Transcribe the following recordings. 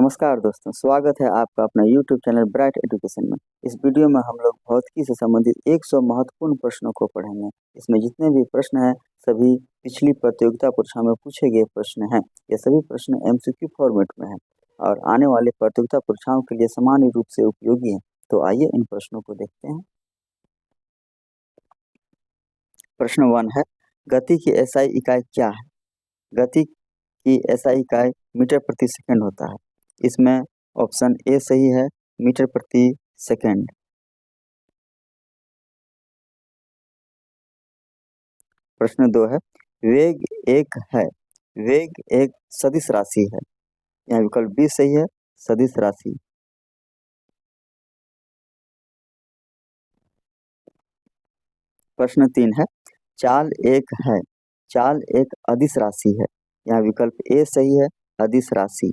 नमस्कार दोस्तों, स्वागत है आपका अपना YouTube चैनल ब्राइट एजुकेशन में। इस वीडियो में हम लोग भौतिकी से संबंधित 100 महत्वपूर्ण प्रश्नों को पढ़ेंगे। इसमें जितने भी प्रश्न हैं सभी पिछली प्रतियोगिता परीक्षा में पूछे गए प्रश्न हैं। ये सभी प्रश्न MCQ फॉर्मेट में हैं और आने वाले प्रतियोगिता परीक्षाओं के लिए सामान्य रूप से उपयोगी हैं। तो आइए इन प्रश्नों को देखते हैं। प्रश्न 1 है, गति की SI इकाई क्या है? गति की SI इकाई मीटर प्रति सेकंड होता है। इसमें ऑप्शन ए सही है, मीटर प्रति सेकंड। प्रश्न 2 है, वेग एक है। वेग एक सदिश राशि है। यहाँ विकल्प बी सही है, सदिश राशि। प्रश्न 3 है, चाल एक है। चाल एक अदिश राशि है। यहाँ विकल्प ए सही है, अदिश राशि।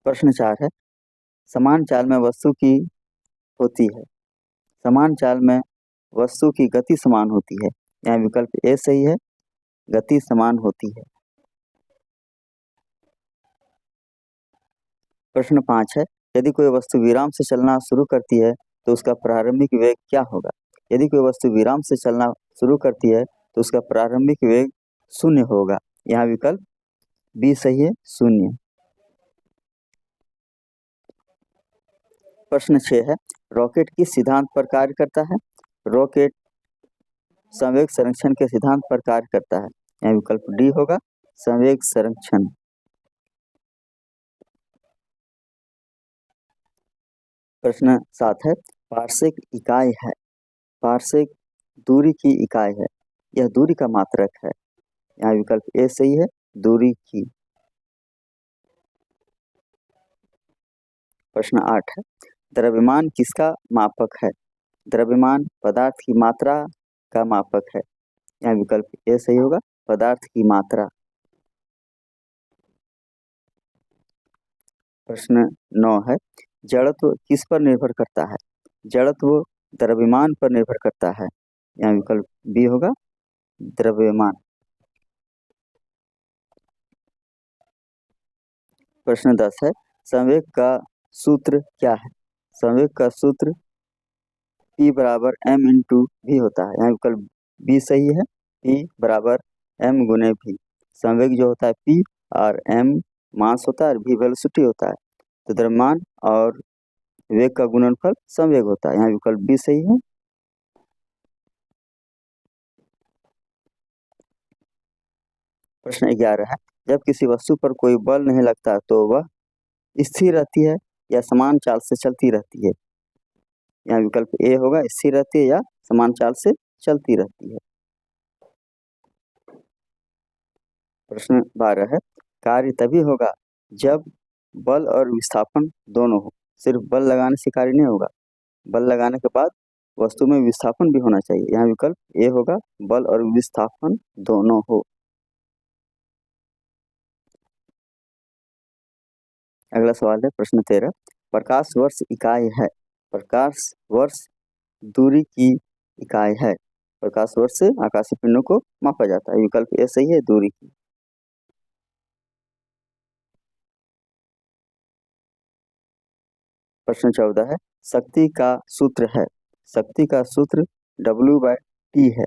प्रश्न 4 है, समान चाल में वस्तु की होती है। समान चाल में वस्तु की गति समान होती है। यहाँ विकल्प ए सही है, गति समान होती है। प्रश्न 5 है, यदि कोई वस्तु विराम से चलना शुरू करती है तो उसका प्रारंभिक वेग क्या होगा? यदि कोई वस्तु विराम से चलना शुरू करती है तो उसका प्रारंभिक वेग 0 होगा। यहाँ विकल्प बी सही है, 0। प्रश्न 6 है, रॉकेट किस सिद्धांत पर कार्य करता है? रॉकेट संवेग संरक्षण के सिद्धांत पर कार्य करता है। यहाँ विकल्प डी होगा, संवेग संरक्षण। प्रश्न 7 है, पार्सेक इकाई है। पार्सेक दूरी की इकाई है। यह दूरी का मात्रक है। यहाँ विकल्प ए सही है, दूरी की। प्रश्न 8 है, द्रव्यमान किसका मापक है? द्रव्यमान पदार्थ की मात्रा का मापक है। यहाँ विकल्प ए सही होगा, पदार्थ की मात्रा। प्रश्न 9 है, जड़त्व किस पर निर्भर करता है? जड़त्व द्रव्यमान पर निर्भर करता है। यहाँ विकल्प बी होगा, द्रव्यमान। प्रश्न 10 है, संवेग का सूत्र क्या है? संवेग का सूत्र P बराबर m इंटू भी होता है। यहाँ विकल्प बी सही है, P बराबर m गुने भी। संवेग जो होता है P और m मास होता है और v वेलोसिटी होता है। तो द्रव्यमान और वेग का गुणनफल संवेग होता है। यहाँ विकल्प बी सही है। प्रश्न 11 है, जब किसी वस्तु पर कोई बल नहीं लगता तो वह स्थिर रहती है या समान चाल से चलती रहती है। यहाँ विकल्प ए होगा, स्थिर रहती है या समान चाल से चलती रहती है। प्रश्न 12 है, कार्य तभी होगा जब बल और विस्थापन दोनों हो। सिर्फ बल लगाने से कार्य नहीं होगा, बल लगाने के बाद वस्तु में विस्थापन भी होना चाहिए। यहाँ विकल्प ए होगा, बल और विस्थापन दोनों हो। अगला सवाल है प्रश्न 13, प्रकाश वर्ष इकाई है। प्रकाश वर्ष दूरी की इकाई है। प्रकाश वर्ष से आकाशीय पिंडों को मापा जाता है। विकल्प ए सही है, दूरी की। प्रश्न 14 है, शक्ति का सूत्र है। शक्ति का सूत्र W/T है।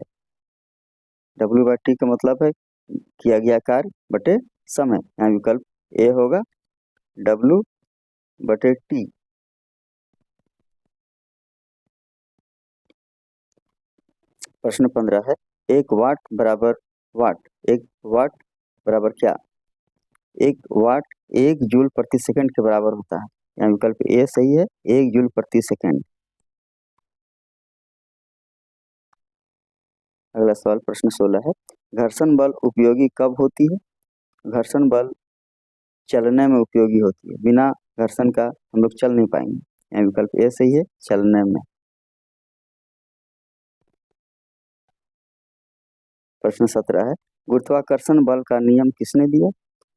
W/T का मतलब है किया गया कार्य बटे समय। यहाँ विकल्प ए होगा, W/T। प्रश्न 15 है, 1 वाट बराबर वाट। 1 वाट बराबर क्या? 1 वाट 1 जूल प्रति सेकंड के बराबर होता है। यहाँ विकल्प ए सही है, 1 जूल प्रति सेकंड। अगला सवाल प्रश्न 16 है, घर्षण बल उपयोगी कब होती है? घर्षण बल चलने में उपयोगी होती है। बिना घर्षण का हम लोग चल नहीं पाएंगे। यहाँ विकल्प ए सही है, चलने में। प्रश्न 17 है, गुरुत्वाकर्षण बल का नियम किसने दिया?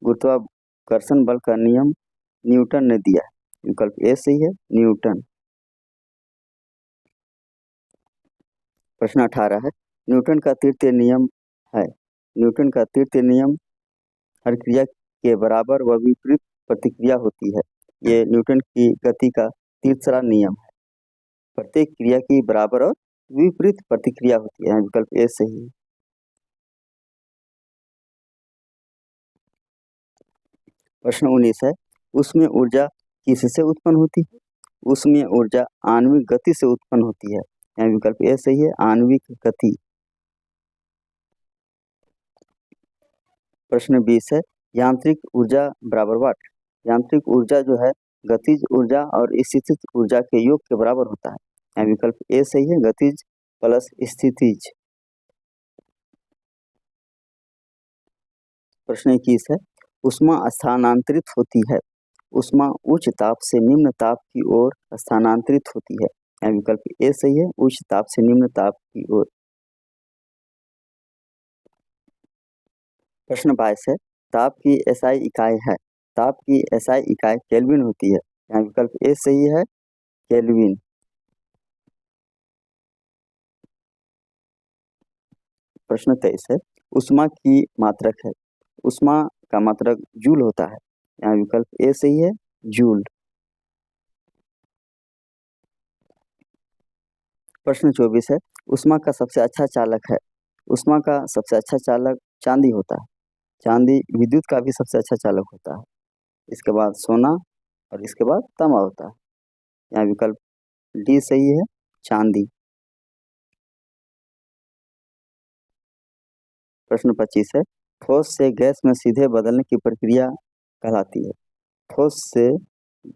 गुरुत्वाकर्षण बल का नियम न्यूटन ने दिया है। विकल्प ए सही है, न्यूटन। प्रश्न 18 है, न्यूटन का तृतीय नियम है। न्यूटन का तृतीय नियम हर क्रिया के बराबर व विपरीत प्रतिक्रिया होती है। ये न्यूटन की गति का तीसरा नियम है। प्रत्येक क्रिया की बराबर और विपरीत प्रतिक्रिया होती है। विकल्प ए सही है। प्रश्न 19 है, उसमें ऊर्जा किससे उत्पन्न होती है? उसमें ऊर्जा आणविक गति से उत्पन्न होती है। यहाँ विकल्प ए सही है, आणविक गति। प्रश्न 20 है, यांत्रिक ऊर्जा बराबर वाट। यांत्रिक ऊर्जा जो है गतिज ऊर्जा और स्थितिज ऊर्जा के योग के बराबर होता है। यहाँ विकल्प ए सही है, गतिज प्लस स्थितिज। प्रश्न 21 है, ऊष्मा स्थानांतरित होती है। ऊष्मा उच्च ताप से निम्न ताप की ओर स्थानांतरित होती है। यहाँ विकल्प ए सही है, उच्च ताप से निम्न ताप की ओर। प्रश्न 22 है, ताप की एसआई इकाई है। ताप की एसआई इकाई केल्विन होती है। यहाँ विकल्प ए सही है, केल्विन। प्रश्न 23 है, ऊष्मा की मात्रक है। ऊष्मा का मात्रक जूल होता है। यहाँ विकल्प ए सही है, जूल। प्रश्न 24 है, ऊष्मा का सबसे अच्छा चालक है। ऊष्मा का सबसे अच्छा चालक चांदी होता है। चांदी विद्युत का भी सबसे अच्छा चालक होता है। इसके बाद सोना और इसके बाद तांबा होता है। यहाँ विकल्प डी सही है, चांदी। प्रश्न 25 है, ठोस से गैस में सीधे बदलने की प्रक्रिया कहलाती है। ठोस से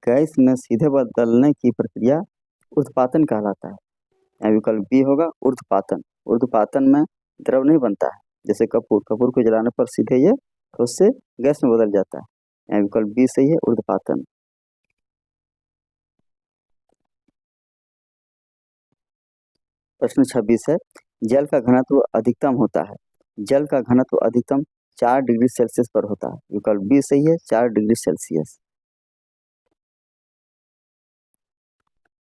गैस में सीधे बदलने की प्रक्रिया ऊर्ध्वपातन कहलाता है। यहाँ विकल्प बी होगा, ऊर्ध्वपातन। ऊर्ध्वपातन में द्रव नहीं बनता है, जैसे कपूर को जलाने पर सीधे ये ठोस से गैस में बदल जाता है। यहाँ विकल्प बी सही है, ऊर्ध्वपातन। प्रश्न 26 है, जल का घनत्व अधिकतम होता है। जल का घनत्व अधिकतम 4 डिग्री सेल्सियस पर होता है। विकल्प बी सही है, 4 डिग्री सेल्सियस।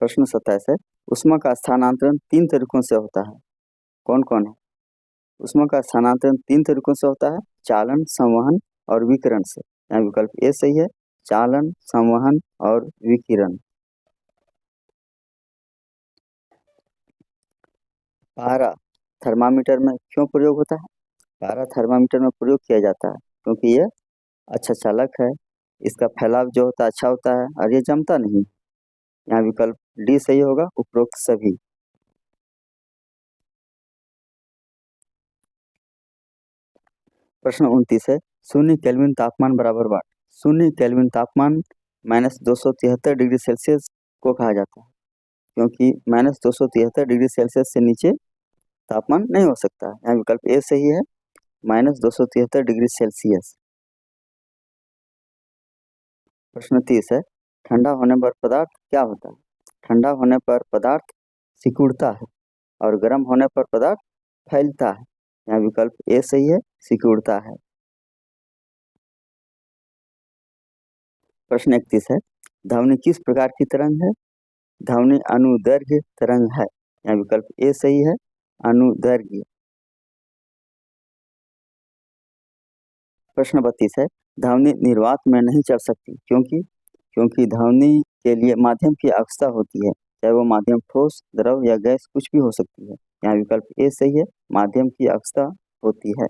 प्रश्न 27 है, ऊष्मा का स्थानांतरण 3 तरीकों से होता है। कौन कौन है? ऊष्मा का स्थानांतरण 3 तरीकों से होता है, चालन, संवहन और विकिरण से। यहाँ विकल्प ए सही है, चालन, संवहन और विकिरण। पारा थर्मामीटर में क्यों प्रयोग होता है? पारा थर्मामीटर में प्रयोग किया जाता है क्योंकि ये अच्छा चालक है, इसका फैलाव जो होता है अच्छा होता है और ये जमता नहीं। यहाँ विकल्प डी सही होगा, उपरोक्त सभी। प्रश्न 29 है, शून्य केल्विन तापमान बराबर वाट। शून्य केल्विन तापमान -273 डिग्री सेल्सियस को कहा जाता है क्योंकि -273 डिग्री सेल्सियस से नीचे तापमान नहीं हो सकता। यहाँ विकल्प ए सही है, -273 डिग्री सेल्सियस। प्रश्न 30 है, ठंडा होने पर पदार्थ क्या होता है? ठंडा होने पर पदार्थ सिकुड़ता है और गर्म होने पर पदार्थ फैलता है। यहाँ विकल्प ए सही है, सिकुड़ता है। प्रश्न 31 है, ध्वनि किस प्रकार की तरंग है? ध्वनि अनुदैर्घ्य तरंग है। यहाँ विकल्प ए सही है, अनुदैर्घ्य। प्रश्न 32 है, ध्वनि निर्वात में नहीं चल सकती क्योंकि ध्वनि के लिए माध्यम की आवश्यकता होती है, चाहे वो माध्यम ठोस, द्रव या गैस कुछ भी हो सकती है। यहाँ विकल्प ए सही है, माध्यम की आवश्यकता होती है।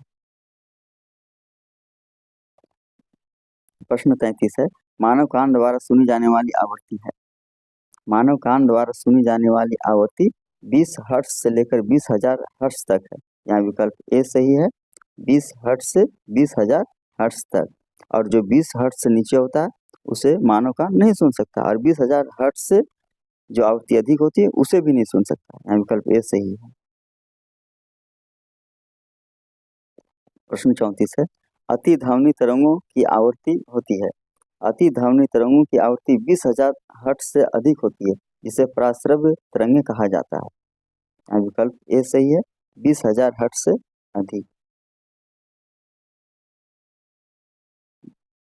प्रश्न 33 है, मानव कान द्वारा सुनी जाने वाली आवृत्ति है। मानव कान द्वारा सुनी जाने वाली आवृत्ति 20 हर्ट्ज से लेकर 20,000 हर्ट्ज तक है। यहाँ विकल्प ए सही है, 20 हर्ट्ज से 20,000 हर्ट्ज तक। और जो 20 हर्ट्ज से नीचे होता है उसे मानव कान नहीं सुन सकता, और 20,000 हर्ट्ज से जो आवृत्ति अधिक होती है उसे भी नहीं सुन सकता। यहाँ विकल्प ए सही है। प्रश्न 34 है, अति ध्वनि तरंगों की आवृत्ति होती है। अति ध्वनि तरंगों की आवृत्ति 20,000 हर्ट्ज से अधिक होती है, जिसे प्राश्रव्य तरंगे कहा जाता है। यहाँ विकल्प ए सही है, 20,000 हर्ट्ज से अधिक।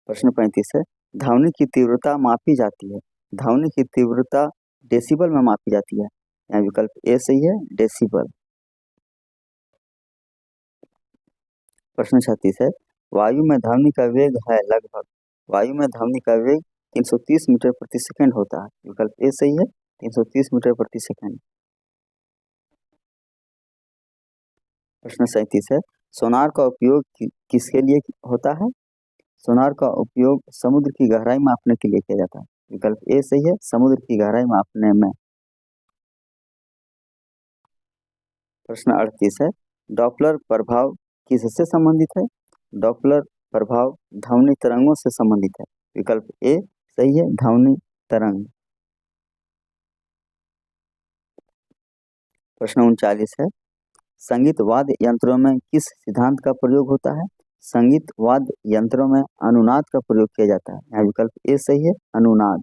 प्रश्न 35 है, ध्वनि की तीव्रता मापी जाती है। ध्वनि की तीव्रता डेसिबल में मापी जाती है। यहाँ विकल्प ए सही है, डेसिबल। प्रश्न 36 है, वायु में ध्वनि का वेग है लगभग, वायु में ध्वनि का वेग 330 मीटर प्रति सेकंड होता है। विकल्प ए सही है, 330 मीटर प्रति सेकंड। प्रश्न 37 है, सोनार का उपयोग किसके लिए होता है? सोनार का उपयोग समुद्र की गहराई मापने के लिए किया जाता है। विकल्प ए सही है, समुद्र की गहराई मापने में। प्रश्न 38 है, डॉपलर प्रभाव किससे संबंधित है? डॉपलर प्रभाव ध्वनि तरंगों से संबंधित है। विकल्प ए सही है, ध्वनि तरंग। प्रश्न 39 है, संगीत वाद्य यंत्रों में किस सिद्धांत का प्रयोग होता है? संगीत वाद्य यंत्रों में अनुनाद का प्रयोग किया जाता है। यहाँ विकल्प ए सही है, अनुनाद।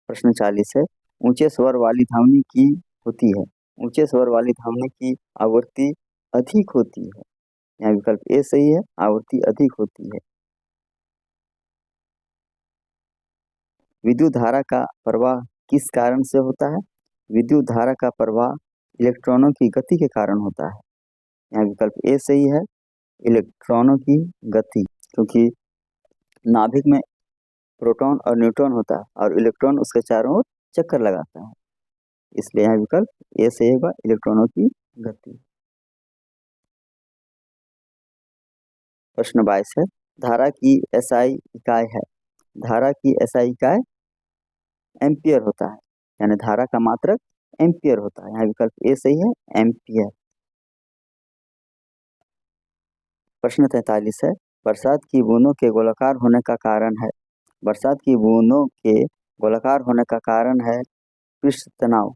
प्रश्न 40 है, ऊंचे स्वर वाली ध्वनि की होती है, ऊंचे स्वर वाली ध्वनि की आवृत्ति अधिक होती है। यहाँ विकल्प ए सही है, आवृत्ति अधिक होती है। विद्युत धारा का प्रवाह किस कारण से होता है? विद्युत धारा का प्रवाह इलेक्ट्रॉनों की गति के कारण होता है। यहाँ विकल्प ए सही है, इलेक्ट्रॉनों की गति, क्योंकि नाभिक में प्रोटॉन और न्यूट्रॉन होता है और इलेक्ट्रॉन उसके चारों ओर चक्कर लगाता है, इसलिए यहाँ विकल्प ए सही होगा, इलेक्ट्रॉनों की गति। प्रश्न 22 है, धारा की एसआई इकाई है, धारा की एसआई इकाई एम्पियर होता है, यानी धारा का मात्रक एम्पियर होता है। यहाँ विकल्प ए सही है, एम्पियर। प्रश्न 43 है, बरसात की बूंदों के गोलाकार होने का कारण है, बरसात की बूंदों के गोलाकार होने का कारण है पृष्ठ तनाव,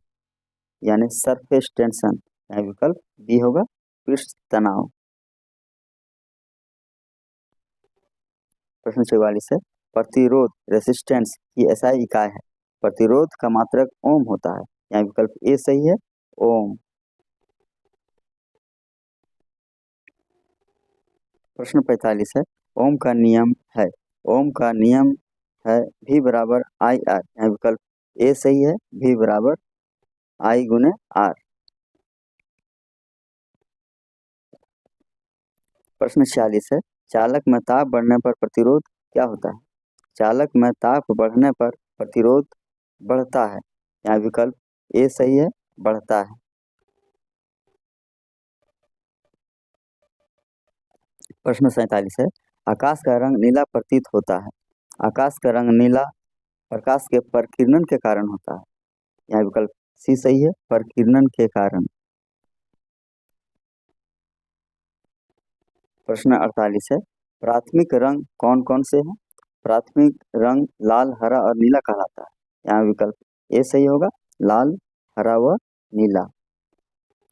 यानी सरफेस टेंशन। यहाँ विकल्प बी होगा, पृष्ठ तनाव। प्रश्न 44 है, प्रतिरोध रेसिस्टेंस की एसआई इकाई है, प्रतिरोध का मात्रक ओम होता है। यहाँ विकल्प ए सही है, ओम। प्रश्न 45 है, ओम का नियम है, ओम का नियम है V बराबर आई आर। यहाँ विकल्प ए सही है, V बराबर आई गुने आर। प्रश्न 46 है, चालक में ताप बढ़ने पर प्रतिरोध क्या होता है? चालक में ताप बढ़ने पर प्रतिरोध बढ़ता है। यहाँ विकल्प ए सही है, बढ़ता है। प्रश्न 47 है, आकाश का रंग नीला प्रतीत होता है, आकाश का रंग नीला प्रकाश के प्रकीर्णन के कारण होता है। यहाँ विकल्प सी सही है, प्रकीर्णन के कारण। प्रश्न 48 है, प्राथमिक रंग कौन कौन से हैं? प्राथमिक रंग लाल, हरा और नीला कहलाता है। यहाँ विकल्प ए सही होगा, लाल, हरा व नीला,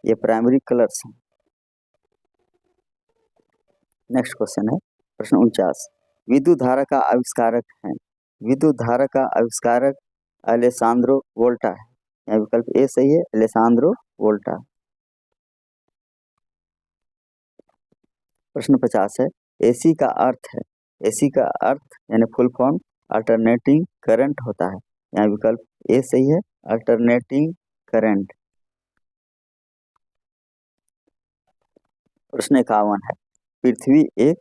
ये प्राइमरी कलर्स हैं। नेक्स्ट क्वेश्चन है, प्रश्न 49, विद्युत धारा का आविष्कारक है, विद्युत धारा का आविष्कारक अलेसांद्रो वोल्टा है। यहाँ विकल्प ए सही है, अलेसांद्रो वोल्टा। प्रश्न 50 है, एसी का अर्थ है, एसी का अर्थ यानी फुल फॉर्म अल्टरनेटिंग करंट होता है। यहाँ विकल्प ए सही है, अल्टरनेटिंग करंट। प्रश्न 51 है, पृथ्वी एक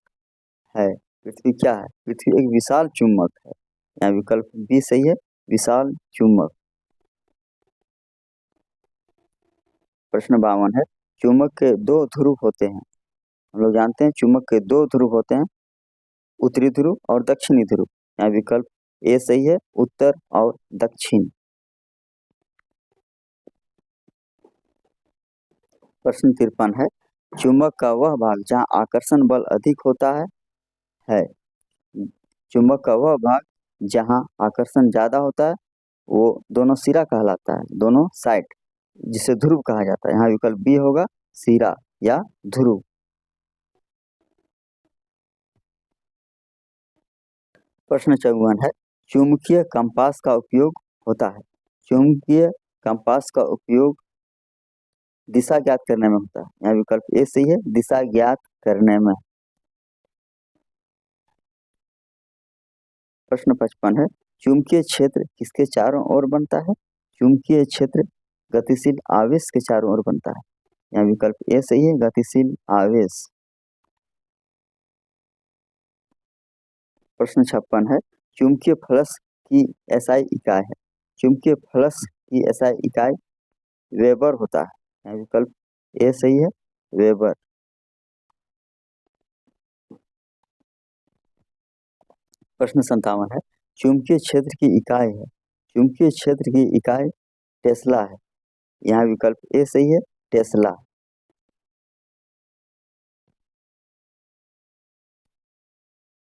है, पृथ्वी क्या है? पृथ्वी एक विशाल चुंबक है। यहाँ विकल्प बी सही है, विशाल चुंबक। प्रश्न 52 है, चुंबक के दो ध्रुव होते हैं, हम लोग जानते हैं चुंबक के दो ध्रुव होते हैं, उत्तरी ध्रुव और दक्षिणी ध्रुव। यहाँ विकल्प ए सही है, उत्तर और दक्षिण। प्रश्न 53 है, चुंबक का वह भाग जहाँ आकर्षण बल अधिक होता है, चुंबक का वह भाग जहाँ आकर्षण ज्यादा होता है वो दोनों सिरा कहलाता है, दोनों साइड, जिसे ध्रुव कहा जाता है। यहाँ विकल्प बी होगा, सिरा या ध्रुव। प्रश्न 54 है, चुंबकीय कंपास का उपयोग होता है, चुंबकीय कंपास का उपयोग दिशा ज्ञात करने में होता है। यहाँ विकल्प ए सही है, दिशा ज्ञात करने में। प्रश्न 55 है, चुंबकीय क्षेत्र किसके चारों ओर बनता है? चुंबकीय क्षेत्र गतिशील आवेश के चारों ओर बनता है। यहाँ विकल्प ए सही है, गतिशील आवेश। प्रश्न 56 है, चुंबकीय फ्लक्स की एसआई इकाई है। चुंबकीय फ्लक्स की एसआई इकाई वेबर होता है। यहाँ विकल्प ए सही है, वेबर। प्रश्न 57 है, चुंबकीय क्षेत्र की इकाई है। चुंबकीय क्षेत्र की इकाई टेस्ला है। यहाँ विकल्प ए सही है, टेस्ला।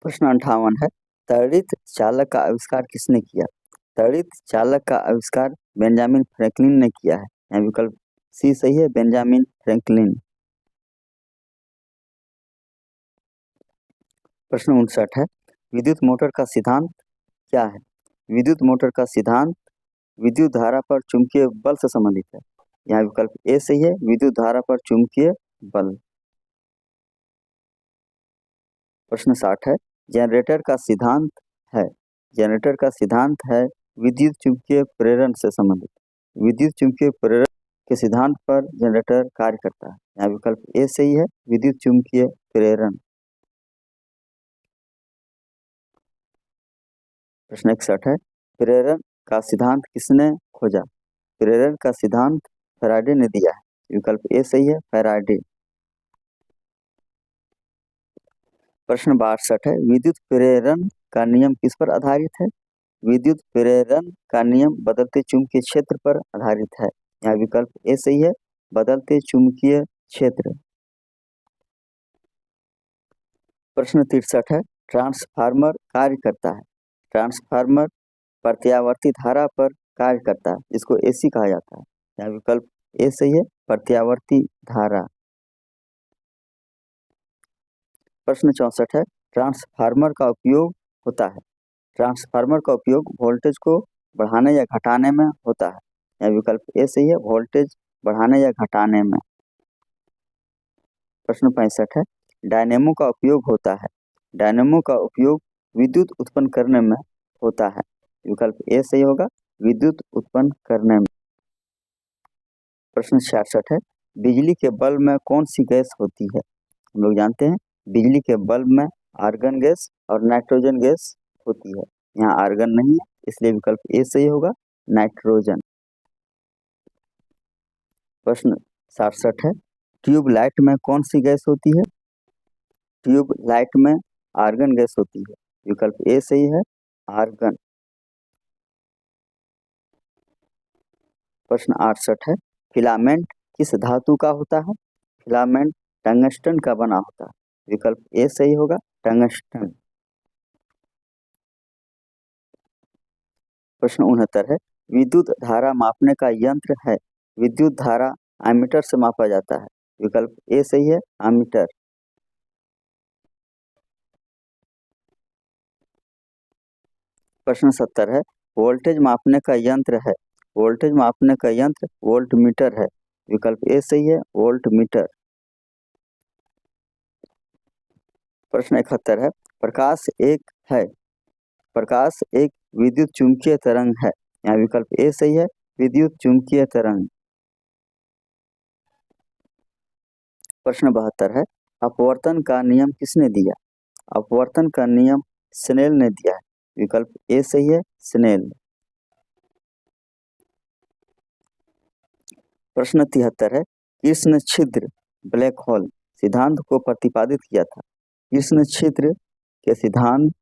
प्रश्न 58 है, त्वरित चालक का आविष्कार किसने किया? त्वरित चालक का आविष्कार बेंजामिन फ्रैंकलिन ने किया है। यहाँ विकल्प सी सही है, बेंजामिन फ्रैंकलिन। प्रश्न 59 है, विद्युत मोटर का सिद्धांत क्या है? विद्युत मोटर का सिद्धांत विद्युत धारा पर चुंबकीय बल से संबंधित है। यहाँ विकल्प ए सही है, विद्युत धारा पर चुंबकीय बल। प्रश्न 60 है, जनरेटर का सिद्धांत है। जनरेटर का सिद्धांत है विद्युत चुंबकीय प्रेरण से संबंधित। विद्युत चुंबकीय प्रेरण के सिद्धांत पर जनरेटर कार्य करता है। यहाँ विकल्प ए सही है, विद्युत चुंबकीय प्रेरण। प्रश्न 61 है, प्रेरण का सिद्धांत किसने खोजा? प्रेरण का सिद्धांत फैराडे ने दिया है। विकल्प ए सही है, फैराडे। प्रश्न 62 है, विद्युत प्रेरण का नियम किस पर आधारित है? विद्युत प्रेरण का नियम बदलते चुंबकीय क्षेत्र पर आधारित है। यहाँ विकल्प ए सही है, बदलते चुंबकीय क्षेत्र। प्रश्न 63 है, ट्रांसफार्मर कार्य करता है। ट्रांसफार्मर प्रत्यावर्ती धारा पर कार्य करता है, जिसको एसी कहा जाता है। यहाँ विकल्प ए सही है, प्रत्यावर्ती धारा। प्रश्न 64 है, ट्रांसफार्मर का उपयोग होता है। ट्रांसफार्मर का उपयोग वोल्टेज को बढ़ाने या घटाने में होता है। यह विकल्प ए सही है, वोल्टेज बढ़ाने या घटाने में। प्रश्न 65 है, डायनेमो का उपयोग होता है। डायनेमो का उपयोग विद्युत उत्पन्न करने में होता है। विकल्प ए सही होगा, विद्युत उत्पन्न करने में। प्रश्न 66 है, बिजली के बल्ब में कौन सी गैस होती है? हम लोग जानते हैं बिजली के बल्ब में आर्गन गैस और नाइट्रोजन गैस होती है। यहाँ आर्गन नहीं है, इसलिए विकल्प ए सही होगा, नाइट्रोजन। प्रश्न 67 है, ट्यूब लाइट में कौन सी गैस होती है? ट्यूब लाइट में आर्गन गैस होती है। विकल्प ए सही है, आर्गन। प्रश्न 68 है, फिलामेंट किस धातु का होता है? फिलामेंट टंगस्टन का बना होता है। विकल्प ए सही होगा, टंगस्टन। प्रश्न 69 है, विद्युत धारा मापने का यंत्र है। विद्युत धारा एमीटर से मापा जाता है। विकल्प ए सही है, एमीटर। प्रश्न 70 है, वोल्टेज मापने का यंत्र है। वोल्टेज मापने का यंत्र वोल्टमीटर है। विकल्प ए सही है, वोल्टमीटर। प्रश्न 71 है, प्रकाश एक है। प्रकाश एक विद्युत चुंबकीय तरंग है। यहाँ विकल्प ए सही है, विद्युत चुंबकीय तरंग। प्रश्न 72 है, अपवर्तन का नियम किसने दिया? अपवर्तन का नियम स्नेल ने दिया है। विकल्प ए सही है, स्नेल। प्रश्न 73 है, कृष्ण छिद्र ब्लैक होल सिद्धांत को प्रतिपादित किया था। कृष्ण छिद्र के सिद्धांत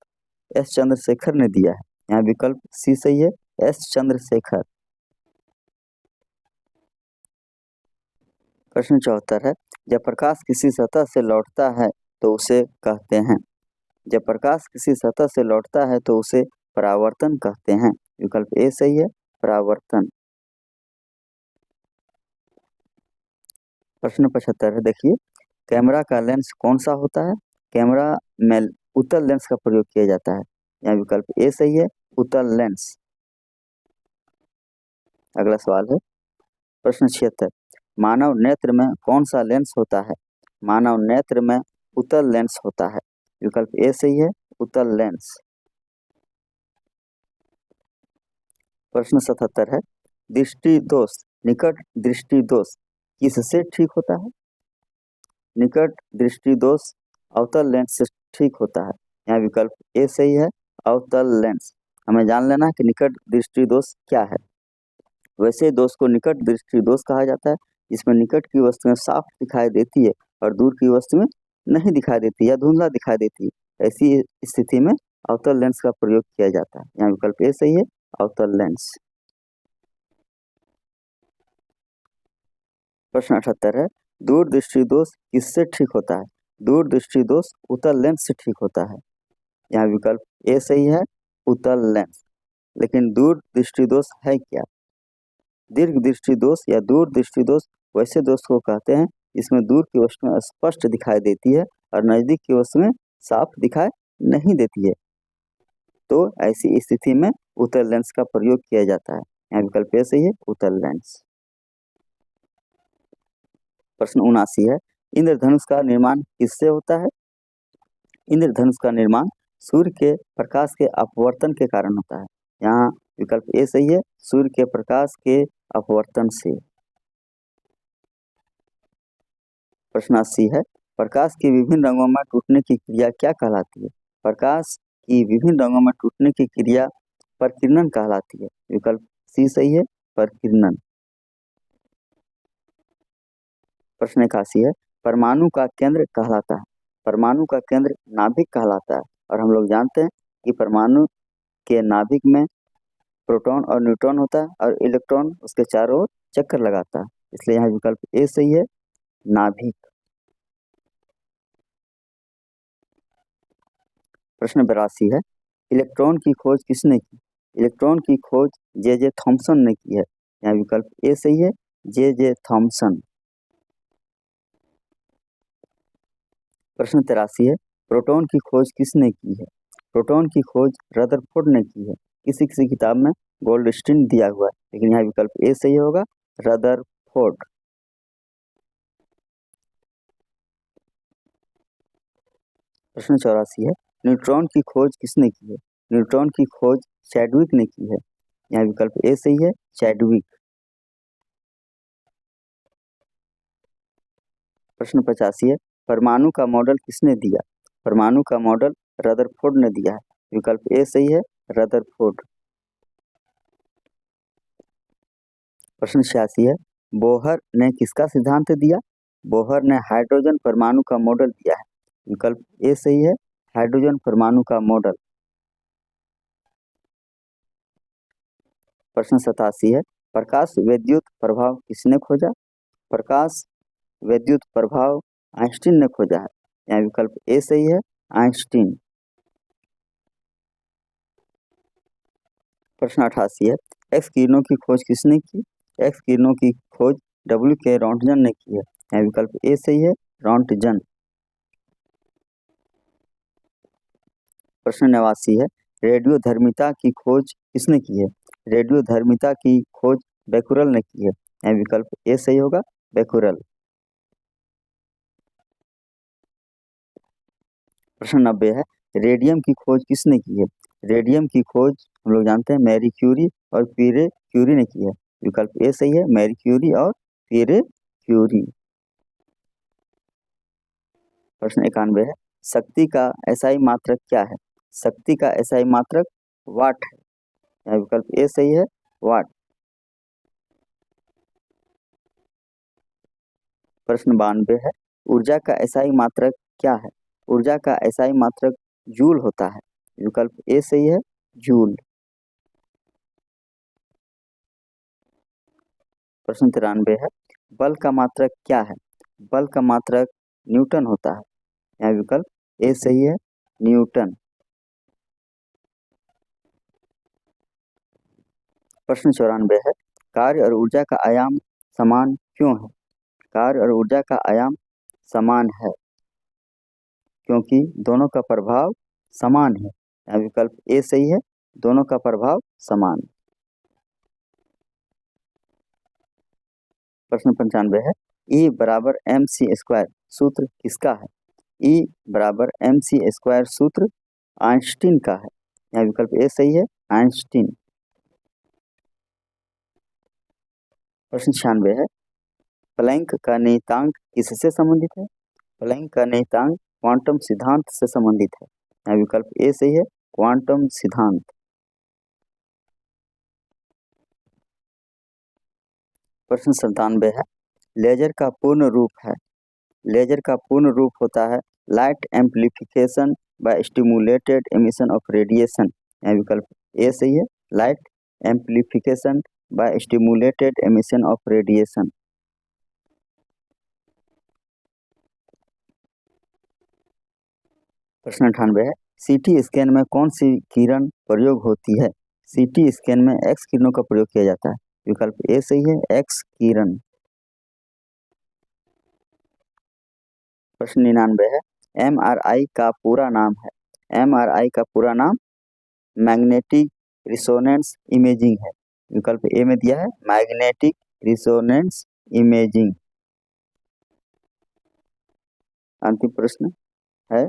एस चंद्रशेखर ने दिया है। यहाँ विकल्प सी सही है, एस चंद्रशेखर। प्रश्न 74 है, जब प्रकाश किसी सतह से लौटता है तो उसे कहते हैं। जब प्रकाश किसी सतह से लौटता है तो उसे परावर्तन कहते हैं। विकल्प ए सही है, परावर्तन। प्रश्न 75 है, देखिए, कैमरा का लेंस कौन सा होता है? कैमरा में उत्तल लेंस का प्रयोग किया जाता है। यहाँ विकल्प ए सही है, उत्तल लेंस। अगला सवाल है, प्रश्न 76, मानव नेत्र में कौन सा लेंस होता है? मानव नेत्र में उत्तल लेंस होता है। विकल्प ए सही है, उत्तल लेंस। प्रश्न 77 है, दृष्टि दोष निकट दृष्टि दोष किससे ठीक होता है? निकट दृष्टि दोष अवतल लेंस से ठीक होता है। यहाँ विकल्प ए सही है। अवतल लेंस, हमें जान लेना है कि निकट दृष्टि दोष क्या है। वैसे दोष को निकट दृष्टि दोष कहा जाता है, जिसमें निकट की वस्तुएं साफ दिखाई देती है और दूर की वस्तुएं नहीं दिखाई देती या धुंधला दिखाई देती है। ऐसी स्थिति में अवतल लेंस का प्रयोग किया जाता है। यहाँ विकल्प ए सही है, अवतल लेंस। प्रश्न 78 है, दूर दृष्टि दोष किससे ठीक होता है? दूर दृष्टि दोष उत्तल लेंस से ठीक होता है। यहाँ विकल्प ए सही है, उत्तल लेंस। लेकिन दूर दृष्टि दोष है क्या? दीर्घ दृष्टि दोष या दूर दृष्टि दोष वैसे दोष को कहते हैं जिसमें दूर की वस्तुएं स्पष्ट दिखाई देती है और नजदीक की वस्तुएं साफ दिखाई नहीं देती है, तो ऐसी स्थिति में उत्तल लेंस का प्रयोग किया जाता है। यहाँ विकल्प ए सही है, उत्तल लेंस। प्रश्न 79 है, इंद्रधनुष का निर्माण किससे होता है? इंद्रधनुष का निर्माण सूर्य के प्रकाश के अपवर्तन के कारण होता है। यहाँ विकल्प ए सही है, सूर्य के प्रकाश के अपवर्तन से। प्रश्न 80 है, प्रकाश की विभिन्न रंगों में टूटने की क्रिया क्या कहलाती है? प्रकाश की विभिन्न रंगों में टूटने की क्रिया प्रकीर्णन कहलाती है। विकल्प सी सही है, प्रकीर्णन। प्रश्न 81 है, परमाणु का केंद्र कहलाता है। परमाणु का केंद्र नाभिक कहलाता है और हम लोग जानते हैं कि परमाणु के नाभिक में प्रोटॉन और न्यूट्रॉन होता है और इलेक्ट्रॉन उसके चारों ओर चक्कर लगाता है, इसलिए यहाँ विकल्प ए सही है, नाभिक। प्रश्न 82 है, इलेक्ट्रॉन की खोज किसने की? इलेक्ट्रॉन की खोज जे थॉमसन ने की है। यहाँ विकल्प ए सही है, जे थॉमसन। प्रश्न 83 है, प्रोटॉन की खोज किसने की है? प्रोटॉन की खोज रदरफोर्ड ने की है। किसी किसी किताब में गोल्डस्टीन दिया हुआ है, लेकिन यहाँ विकल्प ए सही होगा, रदरफोर्ड। प्रश्न 84 है, न्यूट्रॉन की खोज किसने की है? न्यूट्रॉन की खोज चैडविक ने की है। यहाँ विकल्प ए सही है, चैडविक। प्रश्न 85 है, परमाणु का मॉडल किसने दिया? परमाणु का मॉडल रदरफोर्ड ने दिया है। विकल्प ए सही है, रदरफोर्ड। प्रश्न 86 है, बोहर ने किसका सिद्धांत दिया? बोहर ने हाइड्रोजन परमाणु का मॉडल दिया है। विकल्प ए सही है, हाइड्रोजन परमाणु का मॉडल। प्रश्न 87 है, प्रकाश विद्युत प्रभाव किसने खोजा? प्रकाश विद्युत प्रभाव आइंस्टीन ने खोजा है। यहाँ विकल्प ए सही है, आइंस्टीन। प्रश्न 88 है, एक्स किरणों की खोज किसने की? एक्स किरणों की खोज डब्ल्यू के रॉन्टजन ने की है। यहाँ विकल्प ए सही है, रॉन्टजन। प्रश्न 89 है, रेडियो धर्मिता की खोज किसने की है? रेडियो धर्मिता की खोज बेकुरल ने की है। यहाँ विकल्प ए सही होगा, बेकुरल। प्रश्न 90 है, रेडियम की खोज किसने की है? रेडियम की खोज हम लोग जानते हैं मैरी क्यूरी और पीरे क्यूरी ने की है। विकल्प ए सही है, मैरी क्यूरी और पीरे क्यूरी। प्रश्न 91 है, शक्ति का एसआई मात्रक क्या है? शक्ति का एसआई मात्रक वाट है। यहाँ विकल्प ए सही है, वाट। प्रश्न 92 है, ऊर्जा का एसआई मात्रक क्या है? ऊर्जा का एसआई मात्रक जूल होता है। विकल्प ए सही है, जूल। प्रश्न 93 है, बल का मात्रक क्या है? बल का मात्रक न्यूटन होता है। यहाँ विकल्प ए सही है, न्यूटन। प्रश्न 94 है, कार्य और ऊर्जा का आयाम समान क्यों है? कार्य और ऊर्जा का आयाम समान है क्योंकि दोनों का प्रभाव समान है। यहाँ विकल्प ए सही है, दोनों का प्रभाव समान। प्रश्न 95 है, E बराबर एम सी स्क्वायर सूत्र किसका है? E बराबर एम सी स्क्वायर सूत्र आइंस्टीन का है। यहाँ विकल्प ए सही है, आइंस्टीन। प्रश्न 96 है, प्लैंक का नियतांक किससे संबंधित है? प्लैंक का नियतांक क्वांटम सिद्धांत से संबंधित है। यहाँ विकल्प ए सही है, क्वांटम सिद्धांत। प्रश्न 97 है, लेजर का पूर्ण रूप है। लेजर का पूर्ण रूप होता है light amplification by stimulated emission of radiation. यहाँ विकल्प ए सही है, light amplification by stimulated emission of radiation. प्रश्न 98 है, सीटी स्कैन में कौन सी किरण प्रयोग होती है। सीटी स्कैन में एक्स किरणों का प्रयोग किया जाता है। विकल्प ए सही है, एक्स किरण। प्रश्न 99 है, एमआरआई का पूरा नाम है। एमआरआई का पूरा नाम मैग्नेटिक रिसोनेंस इमेजिंग है। विकल्प ए में दिया है मैग्नेटिक रिसोनेंस इमेजिंग। अंतिम प्रश्न है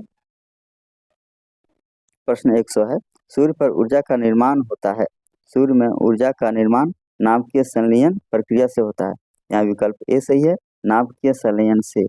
प्रश्न 100 है, सूर्य पर ऊर्जा का निर्माण होता है। सूर्य में ऊर्जा का निर्माण नाभिकीय संलयन प्रक्रिया से होता है। यहाँ विकल्प ए सही है, नाभिकीय संलयन से।